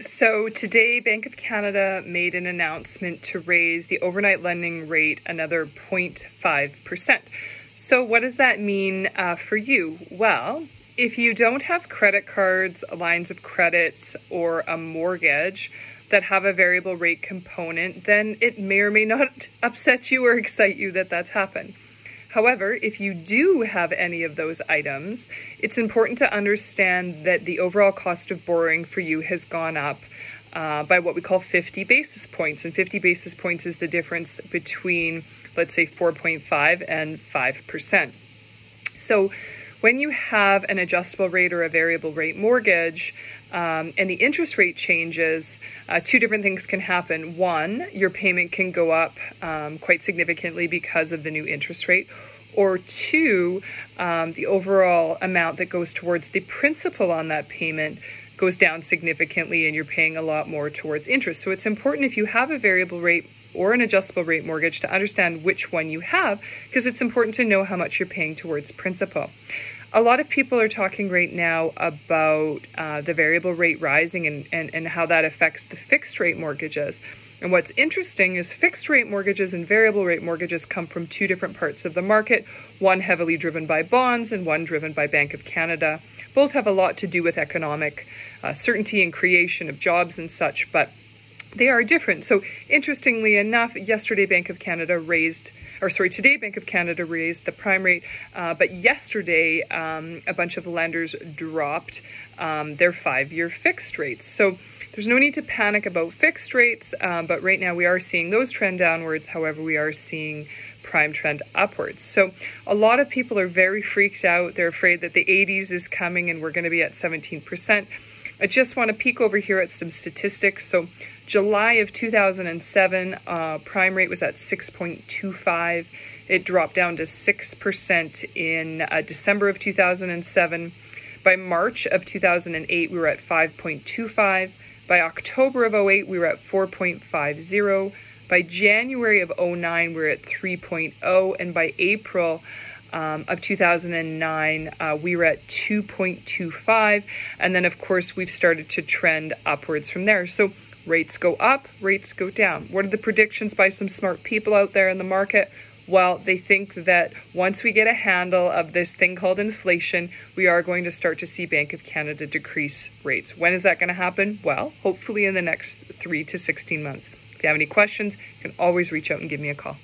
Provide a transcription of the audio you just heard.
So today, Bank of Canada made an announcement to raise the overnight lending rate another 0.5%. So what does that mean for you? Well, if you don't have credit cards, lines of credit, or a mortgage that have a variable rate component, then it may or may not upset you or excite you that that's happened. However, if you do have any of those items, it's important to understand that the overall cost of borrowing for you has gone up by what we call 50 basis points. And 50 basis points is the difference between, let's say, 4.5 and 5%. So when you have an adjustable rate or a variable rate mortgage and the interest rate changes, two different things can happen. One, your payment can go up quite significantly because of the new interest rate. Or two, the overall amount that goes towards the principal on that payment goes down significantly and you're paying a lot more towards interest. So it's important if you have a variable rate or an adjustable rate mortgage to understand which one you have, because it's important to know how much you're paying towards principal. A lot of people are talking right now about the variable rate rising and how that affects the fixed rate mortgages. And what's interesting is fixed rate mortgages and variable rate mortgages come from two different parts of the market, one heavily driven by bonds and one driven by Bank of Canada. Both have a lot to do with economic certainty and creation of jobs and such, but they are different. So interestingly enough, today Bank of Canada raised the prime rate, but yesterday a bunch of lenders dropped their 5-year fixed rates. So there's no need to panic about fixed rates, but right now we are seeing those trend downwards. However, we are seeing prime trend upwards. So a lot of people are very freaked out. They're afraid that the 80s is coming and we're going to be at 17%. I just want to peek over here at some statistics. So July of 2007, prime rate was at 6.25. It dropped down to 6% in December of 2007. By March of 2008, we were at 5.25. By October of 08, we were at 4.50. By January of 09, we were at 3.0. And by April of 2009, we were at 2.25. And then, of course, we've started to trend upwards from there. So rates go up, rates go down. What are the predictions by some smart people out there in the market? Well, they think that once we get a handle of this thing called inflation, we are going to start to see Bank of Canada decrease rates. When is that going to happen? Well, hopefully in the next 3 to 16 months. If you have any questions, you can always reach out and give me a call.